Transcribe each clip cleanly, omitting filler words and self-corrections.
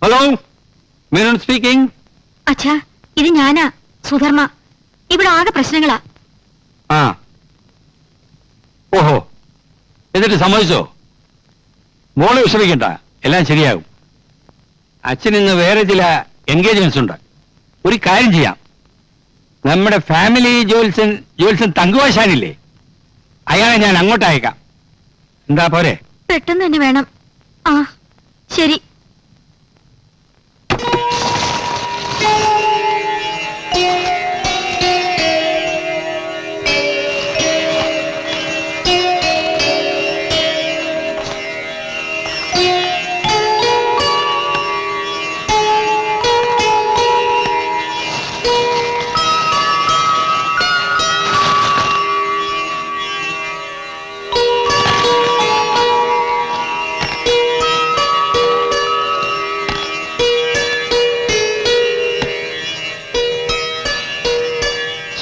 Hello, Menon speaking. അച്ഛാ, ഇത് ഞാനാ, സുധർമ്മ. ഇവിടെ ആകെ പ്രശ്നങ്ങളാ. ആ, ഓഹോ, എന്നിട്ട് സമ്മതിച്ചോ? മോളെ വിഷമിക്കണ്ട, എല്ലാം ശരിയാകും. അച്ഛൻ ഇന്ന് വേറെ ചില എൻഗേജ്മെന്റ്സ് ഉണ്ട്. ഒരു കാര്യം ചെയ്യാം, നമ്മുടെ ഫാമിലി ജോൽസൻ തങ്കുവാശാനില്ലേ, അയാളെ ഞാൻ അങ്ങോട്ട് അയക്കാം. എന്താ പോരെ? പെട്ടെന്ന് തന്നെ വേണം. ആ, ശരി.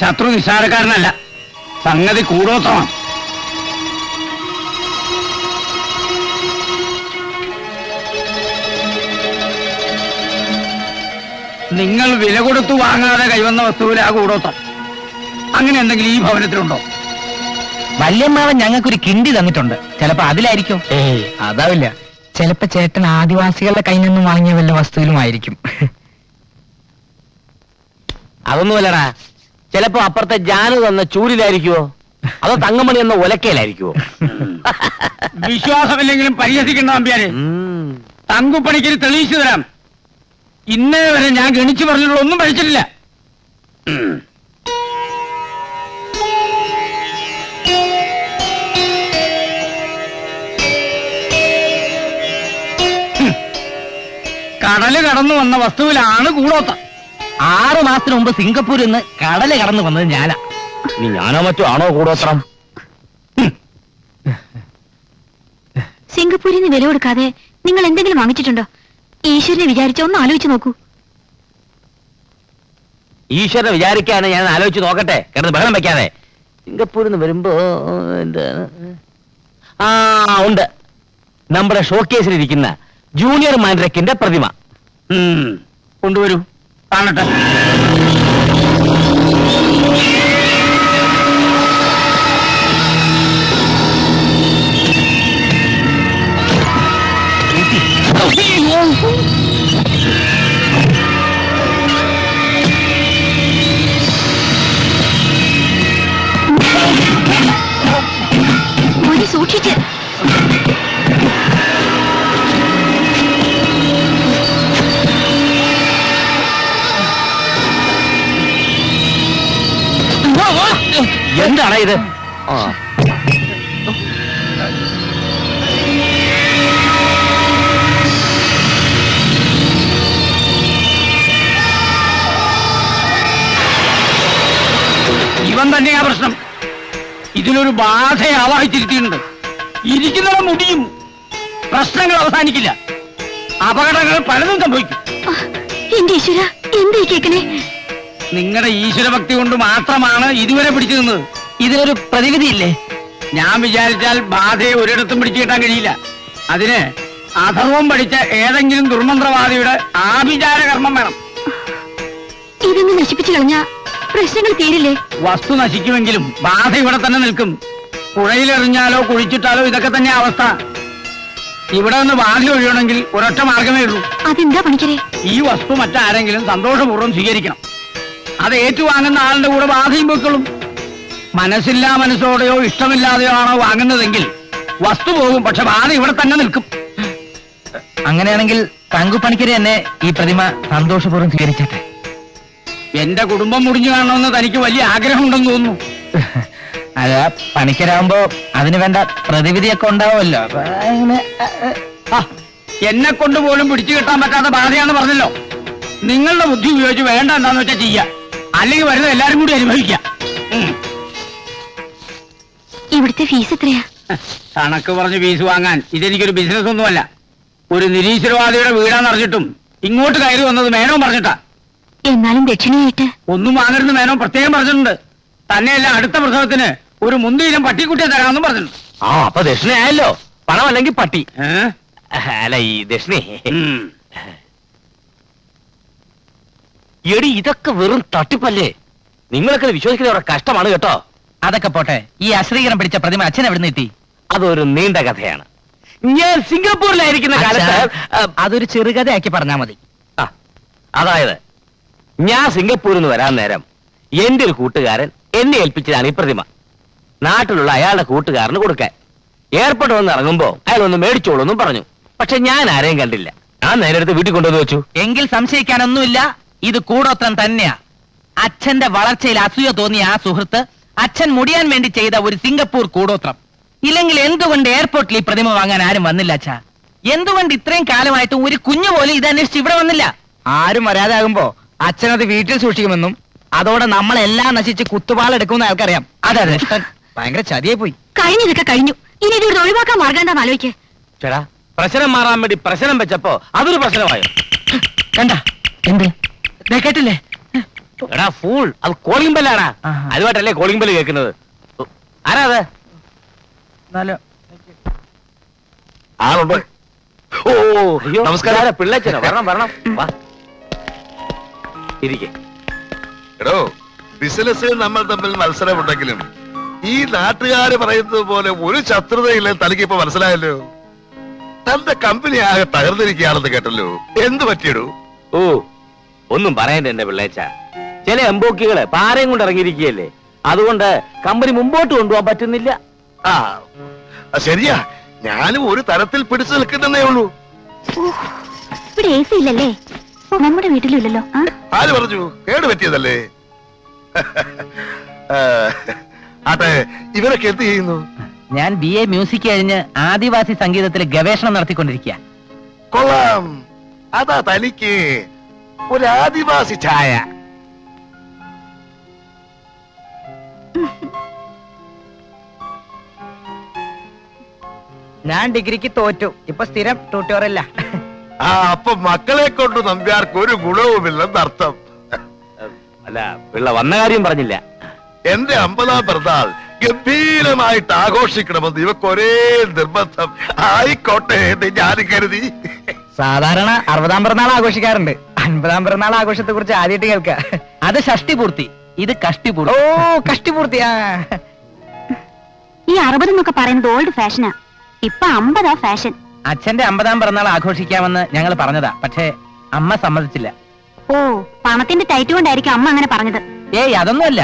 ശത്രു നിസ്സാരക്കാരനല്ല, സംഗതി കൂടോത്രമാണ്. നിങ്ങൾ വില കൊടുത്തു വാങ്ങാതെ കൈവന്ന വസ്തുവിലെ ആ കൂടോത്രം അങ്ങനെ എന്തെങ്കിലും ഈ ഭവനത്തിലുണ്ടോ? വല്യമ്മാവൻ ഞങ്ങൾക്കൊരു കിണ്ടി തന്നിട്ടുണ്ട്. ചിലപ്പോ അതിലായിരിക്കും. അതാവില്ല, ചിലപ്പോ ചേട്ടൻ ആദിവാസികളുടെ കയ്യിൽ നിന്നും വാങ്ങിയ വല്ല വസ്തുവിലുമായിരിക്കും. അതൊന്നുമല്ലടാ, ചിലപ്പോ അപ്പുറത്തെ ജാനു തന്ന ചൂരിലായിരിക്കുവോ, അതോ തങ്കമണി എന്ന ഒലക്കയിലായിരിക്കുവോ? വിശ്വാസമില്ലെങ്കിലും പരിഹസിക്കണ്ട നമ്പ്യാരെ. തങ്കുപ്പണിക്ക് തെളിയിച്ചു തരാം. ഇന്നേ വരെ ഞാൻ ഗണിച്ചു പറഞ്ഞിട്ടുള്ള ഒന്നും പഠിച്ചിട്ടില്ല. കടല് കടന്നു വന്ന വസ്തുവിലാണ് കൂടോത്ത. 6 മാസത്തിന് മുമ്പ് സിംഗപ്പൂരിൽ നിന്ന് കടല് കടന്നു വന്നത് ഞാനാ. നീ ഞാനോ മറ്റോ ആണോ കൂടോത്രം? സിംഗപ്പൂരിൽ നിന്ന് വില കൊടുക്കാതെ നിങ്ങൾ എന്തെങ്കിലും വാങ്ങിച്ചിട്ടുണ്ടോ? ഈശ്വരനെ വിചാരിച്ച ഒന്ന് ആലോചിച്ച് നോക്കൂ. ഈശ്വരനെ വിചാരിക്കാണ് ഞാൻ ആലോചിച്ച് നോക്കട്ടെ, കിടന്ന് ബഹളം വെക്കാതെ. സിംഗപ്പൂരിൽ നിന്ന് വരുമ്പോ എന്താണ്? ആ, ഉണ്ട്, നമ്മുടെ ഷോക്കേസിലിരിക്കുന്ന ജൂനിയർ മാൻഡ്രക്കിന്റെ പ്രതിമ. കൊണ്ടുവരൂ, കാണട്ടെ. മോനെ സൂക്ഷിച്ച്. എന്താണ് ഇത്? ഇവൻ തന്നെയാ പ്രശ്നം. ഇതിലൊരു ബാധയെ ആവാഹിച്ചിരിക്കുന്നുണ്ട്. ഇരിക്കുന്നവ മുടിയും. പ്രശ്നങ്ങൾ അവസാനിക്കില്ല, അപകടങ്ങൾ പലതും സംഭവിക്കും. എന്റെ ഈശ്വര, എന്തേ കേക്കണേ? നിങ്ങളുടെ ഈശ്വരഭക്തി കൊണ്ട് മാത്രമാണ് ഇതുവരെ പിടിച്ചു നിന്നത്. ഇതിനൊരു പ്രതിവിധിയില്ലേ? ഞാൻ വിചാരിച്ചാൽ ബാധയെ ഒരിടത്തും പിടിച്ചു കിട്ടാൻ കഴിയില്ല. അതിന് അധർവം പഠിച്ച ഏതെങ്കിലും ദുർമന്ത്രവാദിയുടെ ആഭിചാര കർമ്മം വേണം. ഇതൊന്ന് നശിപ്പിച്ചു കളഞ്ഞ പ്രശ്നങ്ങൾ തീരില്ലേ? വസ്തു നശിക്കുമെങ്കിലും ബാധ ഇവിടെ തന്നെ നിൽക്കും. പുഴയിലെറിഞ്ഞാലോ കുഴിച്ചിട്ടാലോ ഇതൊക്കെ തന്നെ അവസ്ഥ. ഇവിടെ നിന്ന് ബാധ ഒഴിയണമെങ്കിൽ ഒരൊറ്റ മാർഗമേ ഉള്ളൂ. അതെന്താ പണിക്കരെ? ഈ വസ്തു മറ്റാരെങ്കിലും സന്തോഷപൂർവ്വം സ്വീകരിക്കണം. അത് ഏറ്റുവാങ്ങുന്ന ആളുടെ കൂടെ ബാധയും പോയിക്കൊള്ളും. മനസ്സില്ലാ മനസ്സോടെയോ ഇഷ്ടമില്ലാതെയോ ആണോ വാങ്ങുന്നതെങ്കിൽ വസ്തു പോകും, പക്ഷെ ബാധ ഇവിടെ തന്നെ നിൽക്കും. അങ്ങനെയാണെങ്കിൽ തങ്കുപ്പണിക്കര് തന്നെ ഈ പ്രതിമ സന്തോഷപൂർവ്വം സ്വീകരിച്ചട്ടെ. എന്റെ കുടുംബം മുടിഞ്ഞു കാണണമെന്ന് തനിക്ക് വലിയ ആഗ്രഹമുണ്ടെന്ന് തോന്നുന്നു. അത് പണിക്കരാകുമ്പോ അതിന് വേണ്ട പ്രതിവിധിയൊക്കെ ഉണ്ടാവുമല്ലോ. അപ്പൊ അങ്ങനെ എന്നെ കൊണ്ട് പോലും പിടിച്ചു കിട്ടാൻ പറ്റാത്ത ബാധയാന്ന് പറഞ്ഞല്ലോ. നിങ്ങളുടെ ബുദ്ധി ഉപയോഗിച്ച് വേണ്ട എന്താന്ന് വെച്ചാൽ ചെയ്യാം, അല്ലെങ്കിൽ വരുന്ന എല്ലാരും കൂടി അനുഭവിക്കാം. ഇവിടുത്തെ ഫീസ് എത്രയാ? കണക്ക് പറഞ്ഞ് ഫീസ് വാങ്ങാൻ ഇതെനിക്കൊരു ബിസിനസ് ഒന്നുമല്ല. ഒരു നിരീശ്വരവാദിയുടെ വീടാന്നറിഞ്ഞിട്ടും ഇങ്ങോട്ട് കയറി വന്നത് മേനോൻ പറഞ്ഞിട്ടാ. എന്നാലും ദക്ഷിണയായിട്ട് ഒന്നും വാങ്ങരുന്ന് മേനോൻ പ്രത്യേകം പറഞ്ഞിട്ടുണ്ട്. തന്നെയല്ല, അടുത്ത പ്രസവത്തിന് ഒരു മുന്തിയിലും പട്ടിക്കുട്ടിയെ തരാമെന്നും പറഞ്ഞിട്ടുണ്ട്. ആ, അപ്പൊ ദക്ഷിണയായല്ലോ. പണം അല്ലെങ്കിൽ പട്ടി. അല്ല, ഈ ദക്ഷിണ എടി ഇതൊക്കെ വെറും തട്ടിപ്പല്ലേ. നിങ്ങളൊക്കെ ഇത് വിശ്വസിക്കുന്നത് അവിടെ കഷ്ടമാണ് കേട്ടോ. അതൊക്കെ പോട്ടെ, ഈ അശ്രീകരം പിടിച്ച പ്രതിമ അച്ഛൻ എവിടെ നിന്ന് കിട്ടി? അതൊരു നീണ്ട കഥയാണ്. ഞാൻ സിംഗപ്പൂരിലായിരിക്കുന്ന കാലത്ത് അതൊരു ചെറുകഥയാക്കി പറഞ്ഞാ മതി. ആ, അതായത് ഞാൻ സിംഗപ്പൂരിൽ നിന്ന് വരാൻ നേരം എന്റെ ഒരു കൂട്ടുകാരൻ എന്നെ ഏൽപ്പിച്ചതാണ് ഈ പ്രതിമ. നാട്ടിലുള്ള അയാളുടെ കൂട്ടുകാരന് കൊടുക്കാൻ. എയർപോർട്ട് വന്ന് ഇറങ്ങുമ്പോ അയാൾ ഒന്ന് മേടിച്ചോളൂന്നും പറഞ്ഞു. പക്ഷെ ഞാൻ ആരെയും കണ്ടില്ല. ഞാൻ നേരെ എടുത്ത് വീട്ടിൽ കൊണ്ടുവന്ന് വെച്ചു. എങ്കിൽ സംശയിക്കാനൊന്നുമില്ല, ഇത് കൂടോത്രം തന്നെയാ. അച്ഛന്റെ വളർച്ചയിൽ അസൂയ തോന്നിയ ആ സുഹൃത്ത് അച്ഛൻ മുടിയാൻ വേണ്ടി ചെയ്ത ഒരു സിംഗപ്പൂർ കൂടോത്രം. ഇല്ലെങ്കിൽ എന്തുകൊണ്ട് എയർപോർട്ടിൽ ഈ പ്രതിമ വാങ്ങാൻ ആരും വന്നില്ല അച്ഛാ? എന്തുകൊണ്ട് ഇത്രയും കാലമായിട്ട് ഒരു കുഞ്ഞു പോലും ഇത് അന്വേഷിച്ച് ഇവിടെ വന്നില്ല? ആരും വരാതാകുമ്പോ അച്ഛനത് വീട്ടിൽ സൂക്ഷിക്കുമെന്നും അതോടെ നമ്മളെല്ലാം നശിച്ച് കുത്തുപാളെടുക്കുമെന്ന് അയാൾക്കറിയാം. അതെ ഭയങ്കര ചതിയെ പോയി. കഴിഞ്ഞതൊക്കെ കഴിഞ്ഞു. ഇനി ഇത് ഒഴിവാക്കാൻ മാർഗം എന്താന്ന് ആലോചിക്കേ. ചേടാ, പ്രശ്നം മാറാൻ വേണ്ടി പ്രശ്നം വെച്ചപ്പോ അതൊരു പ്രശ്നമായോ? കണ്ട എന്ത് കേട്ടില്ലേ? എടാ ഫൂൾ, അത് കോളിംഗ് ബെല്ലാടാ. ആഹാ. അതുമായിട്ടല്ലേ കോളിംഗ് ബെല്ല് കേൾക്കുന്നത്. ആരാ അത്? ആളുണ്ട്. ഓ അയ്യോ, നമസ്കാരം. ഇതാരാ? പിള്ളേച്ചനോ? വരണം വരണം, വാ ഇരിക്കെ. എടോ, ബിസിനസ്സിൽ നമ്മൾ തമ്മിൽ മത്സരമുണ്ടെങ്കിലും ഈ നാട്ടുകാര് പറയുന്നത് പോലെ ഒരു ശത്രുതയില്ല. തനിക്ക് ഇപ്പൊ മനസ്സിലായല്ലോ. തന്റെ കമ്പനി ആകെ തകർന്നിരിക്കുകയാണെന്ന് കേട്ടല്ലോ. എന്ത് പറ്റിയിടൂ? ഓ, ഒന്നും പറയണ്ട എന്റെ പിള്ളേച്ച. ചില എംബോക്കികള് പാരയും കൊണ്ട് ഇറങ്ങിയിരിക്കുകയല്ലേ. അതുകൊണ്ട് കമ്പനി മുമ്പോട്ട് കൊണ്ടുപോകാൻ പറ്റുന്നില്ല. ആ ശരിയാ, ഞാനും ഒരു തരത്തിൽ പിടിച്ചു നിൽക്കുന്നേ ഉള്ളൂ. ഇവിടെ AC ഇല്ലല്ലേ? നമ്മുടെ വീട്ടിലും ഇല്ലല്ലോ. ആ? ആര് പറഞ്ഞു? കേട് പറ്റിയതല്ലേ. ആട്ടെ, ഇവരൊക്കെ എന്ത് ചെയ്യുന്നു? ഞാൻ BA മ്യൂസിക് കഴിഞ്ഞ് ആദിവാസി സംഗീതത്തിൽ ഗവേഷണം നടത്തിക്കൊണ്ടിരിക്കുക. കൊള്ളാം. അതാ തനിക്ക് ഒരു ആദിവാസി ഛായ. ഞാൻ ഡിഗ്രിക്ക് തോറ്റു. ഇപ്പൊ സ്ഥിരം ട്യൂട്ടോറിയല്ല. ആ, അപ്പൊ മക്കളെ കൊണ്ട് നമ്പ്യാർക്ക് ഒരു ഗുണവുമില്ലെന്നർത്ഥം. അല്ല, പിള്ള വന്ന കാര്യം പറഞ്ഞില്ല. എന്റെ 50ാം പിറന്നാൾ ഗംഭീരമായിട്ട് ആഘോഷിക്കണമെന്ന് ഇവക്ക് ഒരേ നിർബന്ധം. ആയിക്കോട്ടെ എന്ന് ഞാൻ കരുതി. സാധാരണ 60ാം പിറന്നാൾ ആഘോഷിക്കാറുണ്ട്. 50ാം പിറന്നാൾ ആഘോഷത്തെ കുറിച്ച് ആദ്യമായിട്ട് കേൾക്ക. അത് ഷഷ്ടി പൂർത്തി, ഇത് കഷ്ടി പൂർത്തി. ഓ, കഷ്ടി പൂർത്തിയാ. ഈ 60 എന്നൊക്കെ പറയുന്നത് ഓൾഡ് ഫാഷനാ. ഇപ്പൊ 50 ഫാഷൻ. അച്ഛന്റെ 50ാം പിറന്നാൾ ആഘോഷിക്കാമെന്ന് ഞങ്ങൾ പറഞ്ഞതാ, പക്ഷേ അമ്മ സമ്മതിച്ചില്ല. ഓ, പണത്തിന്റെ ടൈറ്റ് കൊണ്ടായിരിക്കും അമ്മ അങ്ങനെ പറഞ്ഞത്. ഏയ് അതൊന്നുമല്ല,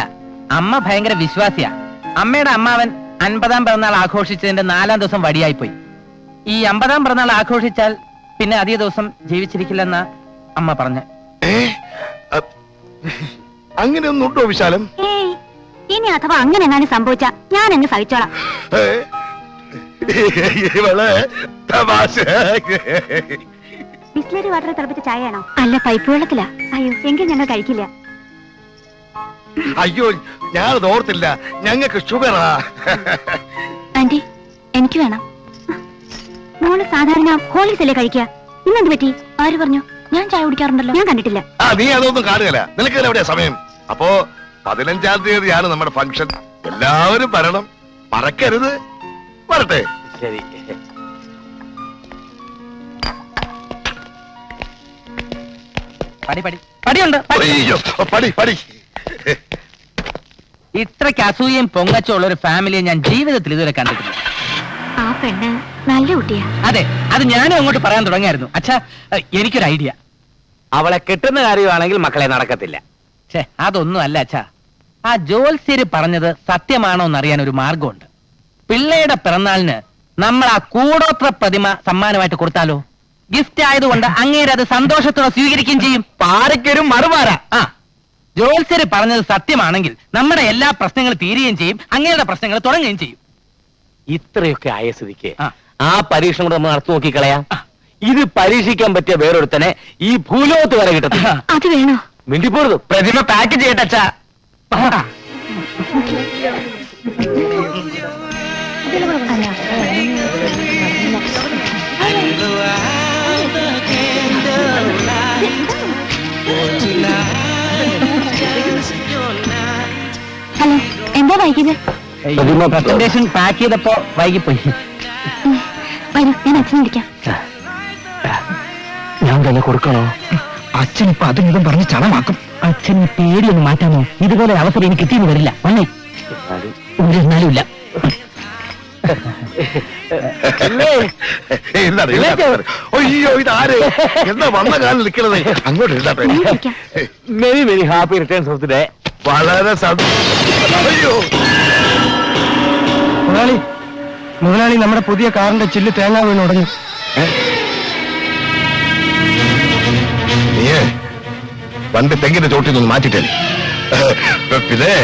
അമ്മ ഭയങ്കര വിശ്വാസിയാ. അമ്മയുടെ അമ്മാവൻ 50ാം പിറന്നാൾ ആഘോഷിച്ചതിന്റെ 4ാം ദിവസം വടിയായിപ്പോയി. ഈ 50ാം പിറന്നാൾ ആഘോഷിച്ചാൽ പിന്നെ അധിക ദിവസം ജീവിച്ചിരിക്കില്ലെന്നാ അമ്മ പറഞ്ഞ്. അങ്ങനെയൊന്നുണ്ടോ വിശാലം? ഏയ്, ഇനി അഥവാ അങ്ങനെ എങ്ങാനും സംഭവിച്ചാ ഞാൻ അങ്ങ് സഹിച്ചോളാം. ഏ? ഇവള് തമാശ. ബിസ്ലറി വാട്ടർ തിളപ്പിച്ച ചായയാണോ? അല്ല, പൈപ്പ് വെള്ളത്തിലാ. അയ്യോ, എങ്കിൽ ഞങ്ങൾ കഴിക്കില്ല. അയ്യോ, ഞാനത് ഓർത്തില്ല. ഞങ്ങൾക്ക് ഷുഗറാ. ആന്റി, എനിക്ക് വേണം. മോള് സാധാരണ ഹോർലിക്സ് അല്ലേ കഴിക്കുക? ഇന്നെന്ത് പറ്റി? ആര് പറഞ്ഞു? ഞാൻ ചായ കുടിക്കാറുണ്ടല്ലോ. ഞാൻ കണ്ടിട്ടില്ല. ആ, നീ അതൊന്നും കാണുകയില്ല. നിനക്ക് എവിടെയാ സമയം? അപ്പോ 15ാം തീയതിയാണ് നമ്മുടെ ഫംഗ്ഷൻ. എല്ലാവരും വരണം, മറക്കരുത്. വരട്ടെ. ശരി. പടി പടി പടിയുണ്ട്. അയ്യോ, പടി പടി. ഇത്രയ്ക്ക് അസൂയയും പൊങ്ങച്ചുള്ള ഒരു ഫാമിലിയെ ഞാൻ ജീവിതത്തിൽ ഇതുവരെ കണ്ടിട്ടില്ല. ആ പെണ്ണ് നല്ല കുട്ടിയാ. അതെ, അത് ഞാനും അങ്ങോട്ട് പറയാൻ തുടങ്ങിയായിരുന്നു. അച്ഛാ, എനിക്കൊരു ഐഡിയ. അവളെ കെട്ടുന്ന കാര്യമാണെങ്കിൽ മക്കളെ നടക്കത്തില്ല. ഛേ, അതൊന്നും അല്ല അച്ഛാ. ആ ജോത്സ്യര് പറഞ്ഞത് സത്യമാണോ എന്നറിയാൻ ഒരു മാർഗമുണ്ട്. പിള്ളയുടെ പിറന്നാളിന് നമ്മൾ ആ കൂടോത്ര പ്രതിമ സമ്മാനമായിട്ട് കൊടുത്താലോ? ഗിഫ്റ്റ് ആയതുകൊണ്ട് അങ്ങേര് അത് സന്തോഷത്തോടെ സ്വീകരിക്കുകയും ചെയ്യും. പാരയ്ക്കൊരു മറുപാര. ആ, ജോത്സ്യര് പറഞ്ഞത് സത്യമാണെങ്കിൽ നമ്മുടെ എല്ലാ പ്രശ്നങ്ങളും തീരുകയും ചെയ്യും, അങ്ങേരുടെ പ്രശ്നങ്ങൾ തുടങ്ങുകയും ചെയ്യും. ഇത്രയൊക്കെ ആയ സ്ഥിതിക്ക് ആ. ആ പരീക്ഷണം കൂടെ നമ്മൾ നടത്തി നോക്കിക്കളയാം. ഇത് പരീക്ഷിക്കാൻ പറ്റിയ വേറൊരുത്തനെ ഈ ഭൂലോകത്ത് വരെ കിട്ടത്തില്ല. അത് വേണോ? മിണ്ടിപ്പോരുത്. പ്രതിമ പാക്ക് ചെയ്യട്ടെ അച്ഛാ. ഹലോ, എന്താ വൈകിയത്? പ്രസന്റേഷൻ പാക്ക് ചെയ്തപ്പോ വൈകിപ്പോയി. വരൂ, ഞാൻ അച്ഛനെ വിളിക്കാം. ഞാൻ തന്നെ കൊടുക്കണോ? അച്ഛൻ ഇപ്പൊ അതും ഇതും പറഞ്ഞ് ചളമാക്കും. അച്ഛന് പേടിയൊന്ന് മാറ്റാമോ? ഇതുപോലെ അവസരം എനിക്ക് കിട്ടിയെന്ന് വരില്ല. വന്നേ, എന്നാലും ഇല്ല. അയ്യോ ഇതാര് എന്താ വന്ന കാലം നിൽക്കണത്? അങ്ങോട്ട് ഇരുന്നാട്ടെ. Very very happy returns of the day. വളരെ അയ്യോ മുതലാളി നമ്മുടെ പുതിയ കാറിന്റെ ചില്ല് തേങ്ങ വീണ് ഉടഞ്ഞു. നീയേ വണ്ടി തെങ്ങിന്റെ ചോട്ടിൽ നിന്ന് മാറ്റിട്ടേ. പിന്നെ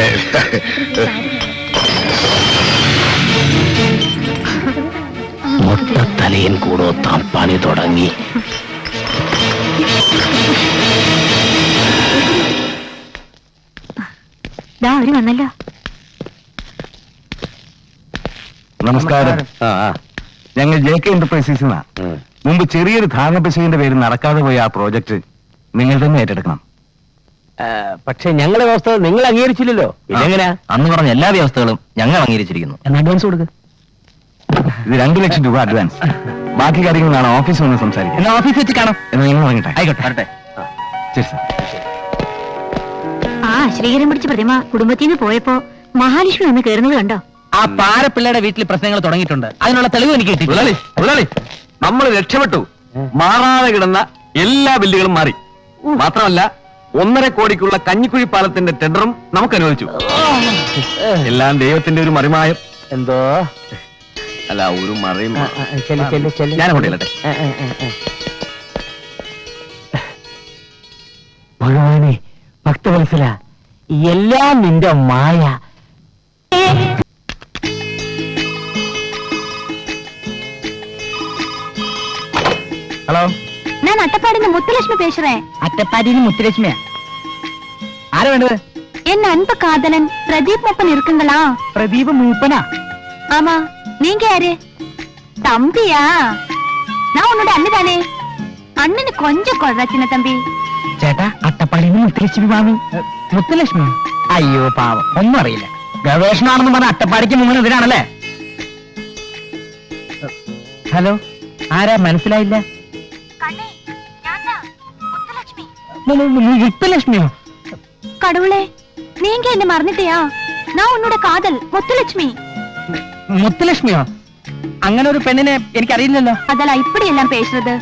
മൊട്ടത്തലയൻ കൂടോത്താൻ പണി തുടങ്ങി. അവര് വന്നല്ലോ. നമസ്കാരം. ഞങ്ങൾ JK എന്റർപ്രൈസസ് മുമ്പ് ചെറിയൊരു ധാരണപ്പിശകിന്റെ പേരിൽ നടക്കാതെ പോയ ആ പ്രോജക്ട് നിങ്ങൾ തന്നെ ഏറ്റെടുക്കണം. പക്ഷെ ഞങ്ങളുടെ വ്യവസ്ഥ നിങ്ങൾ അംഗീകരിച്ചില്ലല്ലോ. ഇതെങ്ങനെയാ? അന്ന് പറഞ്ഞ എല്ലാ വ്യവസ്ഥകളും ഞങ്ങൾ അംഗീകരിച്ചിരിക്കുന്നു. എന്നാ അഡ്വാൻസ് കൊടുക്കുക. ഇത് 2 ലക്ഷം രൂപ അഡ്വാൻസ്. ബാക്കി കാര്യങ്ങളാണ് ഓഫീസിൽ നിന്ന് സംസാരിക്കുക. എന്നാ ഓഫീസ് വെച്ച് കാണാം. എന്ന് നിങ്ങൾ പറഞ്ഞിട്ടെ. ആയിക്കോട്ടെ, വരട്ടെ. ശരി സാർ. ആ ശ്രീകരം പിടിച്ച പ്രതിമ കുടുംബത്തിൽ നിന്ന് പോയപ്പോ മഹാലക്ഷ്മി ഒന്ന് കയറുന്നത് കണ്ടോ? ആ പാരപ്പിള്ളയുടെ വീട്ടിൽ പ്രശ്നങ്ങൾ തുടങ്ങിയിട്ടുണ്ട്. അതിനുള്ള തെളിവ് എനിക്ക് കിട്ടി. മുതലാളി നമ്മൾ രക്ഷപ്പെട്ടു. മാറാതെ കിടന്ന എല്ലാ ബില്ലുകളും മാറി. മാത്രമല്ല 1.5 കോടിക്കുള്ള കഞ്ഞിക്കുഴി പാലത്തിന്റെ ടെൻഡറും നമുക്ക് അനുവദിച്ചു. എല്ലാം ദൈവത്തിന്റെ ഒരു മറിമായം. എന്തോ അല്ല, ഒരു മറിയും. ഞാൻ അങ്ങോട്ടേ. ഭഗവാനെ, ഭക്തവത്സല, എല്ലാം നിന്റെ മായ. ഹലോ, ഞാൻ അട്ടപ്പാടിന്ന് മുത്തുലക്ഷ്മി പേശുറേ. അറ്റപ്പാടിന് മുത്തുലക്ഷ്മിയാ. ആരാ വേണ്ടത്? എൻ അൻപ കാതലൻ பிரதீப் மூப்பன் இருக்குங்களா? പ്രദീപ് മൂപ്പനാ? ஆமா, நீங்க யாரு? தம்பியா? நான் உன்னோட அண்ணன் தானே. அண்ணனு கொஞ்சம் கொள்றா சின்ன தம்பி. ചേട്ടാ, അട്ടപ്പാടിന് മുത്തുലക്ഷ്മി മാമി. മുത്തുലക്ഷ്മി? അയ്യോ പാവം, ഒന്നും അറിയില്ല. ഗവേഷണമാണെന്ന് പറഞ്ഞ അട്ടപ്പാടിക്ക് മുങ്ങുന്ന ഇതിനാണല്ലേ? ഹലോ, ആരാ? മനസ്സിലായില്ല. கண்ணே, ஞான்தான் முத்துலட்சுமி. മുത്തുലക്ഷ്മിയോ? கடவுளே, நீங்க என்ன மறந்துட்டியா? நான் உன்னோட காதல் முத்துலட்சுமி. മുത്തുലക്ഷ്മിയോ? അങ്ങനെ ഒരു പെണ്ണിനെ എനിക്കറിയില്ലല്ലോ. அதெல்லாம் இப்படி எல்லாம் பேசுறது.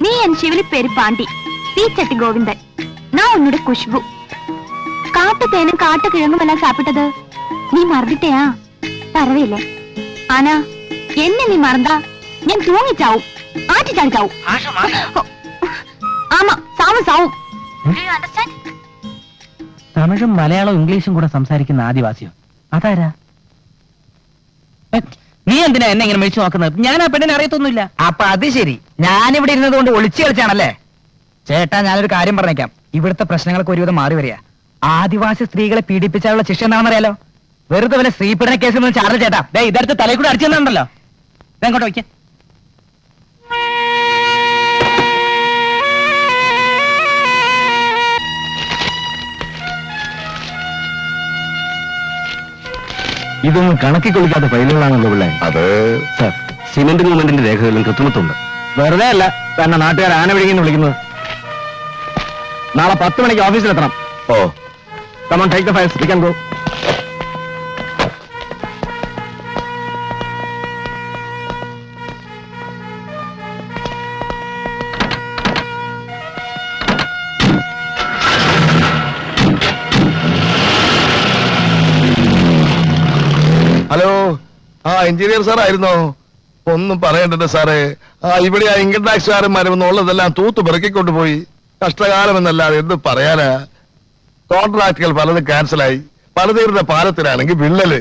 நீ என் சிவிலி பேரு பாண்டி, தீச்சட்டி கோவிந்தன். நான் உன்னோட குஷ்பு. காட்டு தேனும் காட்டு கிழங்கும் எல்லாம் சாப்பிட்டது நீ மறந்துட்டியா? பரவாயில்ல. ஆனா என்ன நீ மறந்தா நான் தூங்கி சாவும், ஆட்டி சாடி சாவும். ஆமா, சாவும் சாவும். തമിഴും മലയാളവും ഇംഗ്ലീഷും കൂടെ സംസാരിക്കുന്ന ആദിവാസിയോ? അതാരാ? നീ എന്തിനാ എന്നെ ഇങ്ങനെ മേടിച്ചു നോക്കുന്നത്? ഞാൻ ആ പെണ്ണിനെ അറിയത്തൊന്നുമില്ല. അപ്പൊ അത് ശരി, ഞാനിവിടെ ഇരുന്നത് കൊണ്ട് ഒളിച്ചു കളിച്ചാണല്ലേ? ചേട്ടാ, ഞാനൊരു കാര്യം പറഞ്ഞേക്കാം. ഇവിടുത്തെ പ്രശ്നങ്ങൾക്ക് ഒരുവിധം മാറി വരിക. ആദിവാസി സ്ത്രീകളെ പീഡിപ്പിച്ചാലുള്ള ശിക്ഷ എന്താണെന്നറിയാലോ? വെറുതെ വല്ല സ്ത്രീപീഡന കേസിൽ നിന്ന് ചാർജ് ചേട്ടാ. ഇതടുത്ത് തലയിൽ കൂടെ അടിച്ചു തന്നുണ്ടല്ലോ. ഇതെങ്ങോട്ട് വയ്ക്ക. ഇതൊന്നും കണക്കിൽ കൊള്ളിക്കാത്ത ഫയലുകളാണല്ലോ പിള്ളേ. അത് സാർ, സിമന്റ് മൂവ്മെന്റിന്റെ രേഖകളിലും കൃത്രിമത്വമുണ്ട്. വെറുതെ അല്ല തന്നെ നാട്ടുകാർ ആന വിഴുകിന്ന് വിളിക്കുന്നത്. നാളെ 10 മണിക്ക് ഓഫീസിലെത്തണം. ഓ, Come on, take the files. We can go. Hello, engineer sir ആയിരുന്നോ? ഒന്നും പറയണ്ടല്ലോ സാറേ. ഇവിടെ ആ ഇൻകം ടാക്സുകാരന്മാരും ഉള്ളതെല്ലാം തൂത്ത് പെറുക്കിക്കൊണ്ട് പോയി. കഷ്ടകാലമെന്നല്ലാതെ എന്ത് പറയാനാ. കോൺട്രാക്ടുകൾ പലതും ക്യാൻസലായി. പലതീരുടെ പാലത്തിലാണെങ്കിൽ വിള്ളല്.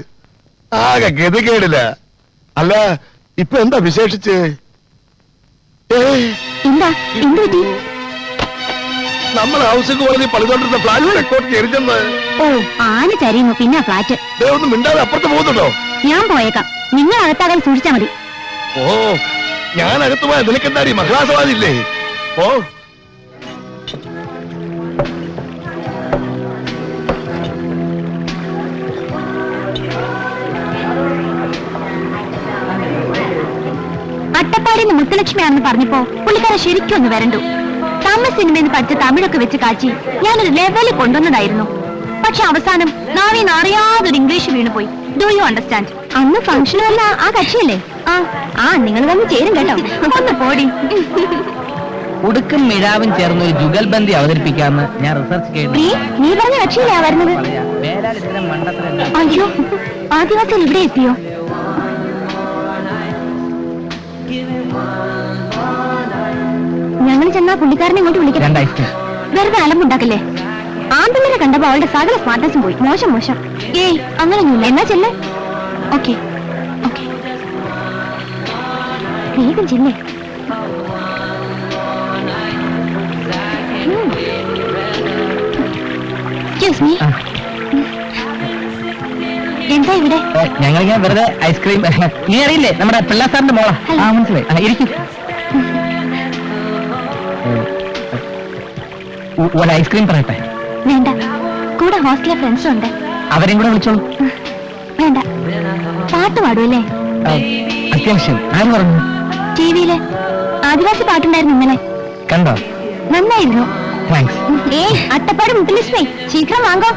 ആകെ ഗതികേടില്ല. അല്ല, ഇപ്പൊ എന്താ വിശേഷിച്ച്? നമ്മൾ ഹൗസിംഗ് കോളേജിൽ പണിതോണ്ടിരുന്ന ഫ്ലാറ്റ് റെക്കോർഡ് എരിഞ്ഞെന്ന്. ഓ, ആന ചരിയുന്നു. പിന്നെ ഫ്ലാറ്റ്. ഒന്നും മിണ്ടാതെ അപ്പുറത്ത് പോകുന്നുണ്ടോ? ഞാൻ പോയേക്കാം, നിങ്ങൾ അകത്താകാൻ സൂക്ഷിച്ചാ മതി. ഓ, ഞാൻ അകത്ത് പോയാൽ നിനക്കെന്താടി മഹിളാസവാദില്ലേ? ഓ, അട്ടപ്പാടിന്ന് മുത്തുലക്ഷ്മിയാണെന്ന് പറഞ്ഞപ്പോ പുള്ളിക്കാരെ ശരിക്കും ഒന്ന് വരണ്ടു. തമിഴ് സിനിമയിൽ നിന്ന് പഠിച്ച തമിഴൊക്കെ വെച്ച് കാച്ചി ഞാനൊരു ലെവലിൽ കൊണ്ടുവന്നതായിരുന്നു. പക്ഷെ അവസാനം നാവിന്ന് അറിയാതൊരു ഇംഗ്ലീഷ് വീണുപോയി. Do you understand? അന്ന് ഫംഗ്ഷനല്ല ആ കക്ഷിയല്ലേ? ആ നിങ്ങൾ വന്ന് ചേരും കേട്ടോ. ഒന്ന് പോടി. ഉടുക്കും മിഴാവും ചേർന്ന് ഒരു ജുഗൽബന്ദി അവതരിപ്പിക്കാമെന്ന് ഞാൻ റിസർച്ച് ചെയ്തു. നീ പറഞ്ഞ കക്ഷിയിലാ വരുന്നത്? അയ്യോ, ആദിവാസികൾ ഇവിടെ എത്തിയോ? ഞങ്ങൾ ചെന്നാ പുള്ളിക്കാരനെ ഇങ്ങോട്ട് വിളിക്കാം. വെറുതെ അലമ്പുണ്ടാക്കല്ലേ. ആമ്പിള്ളേരെ കണ്ടപ്പോ അവളുടെ സകല സ്മാർട്ട്നസും പോയി. മോശം മോശം. ഏയ് അങ്ങനെയൊന്നുമില്ല. എന്നാ ചെല്ലേ. ഓക്കെ ഓക്കെ, വേഗം ചെല്ലേ. എക്സ്ക്യൂസ് മീ, എന്താ ഇവിടെ? ഞങ്ങൾ ഞാൻ വെറുതെ ഐസ്ക്രീം. നീ അറിയില്ലേ നമ്മുടെ പിള്ള സാറിന്റെ മോളാ? മനസ്സിലായി. ഇരിക്കും. ഒരു ഐസ്ക്രീം പറയട്ടെ? വേണ്ട, കൂടെ ഹോസ്റ്റലിലെ ഫ്രണ്ട്സ് ഉണ്ട്. അവരെയും കൂടെ വിളിച്ചോളൂ. വേണ്ട, പാട്ട് പാടുമല്ലേ? അത്യാവശ്യം. ആര് പറഞ്ഞു? ടിവിയില് ആദിവാസി പാട്ടുണ്ടായിരുന്നു ഇന്നലെ. കണ്ടോ? നന്നായിരുന്നു. താങ്ക്സ്. അട്ടപ്പാട് മുത്തലിസ്മേ, ശീഘ്രം വാങ്ങോ.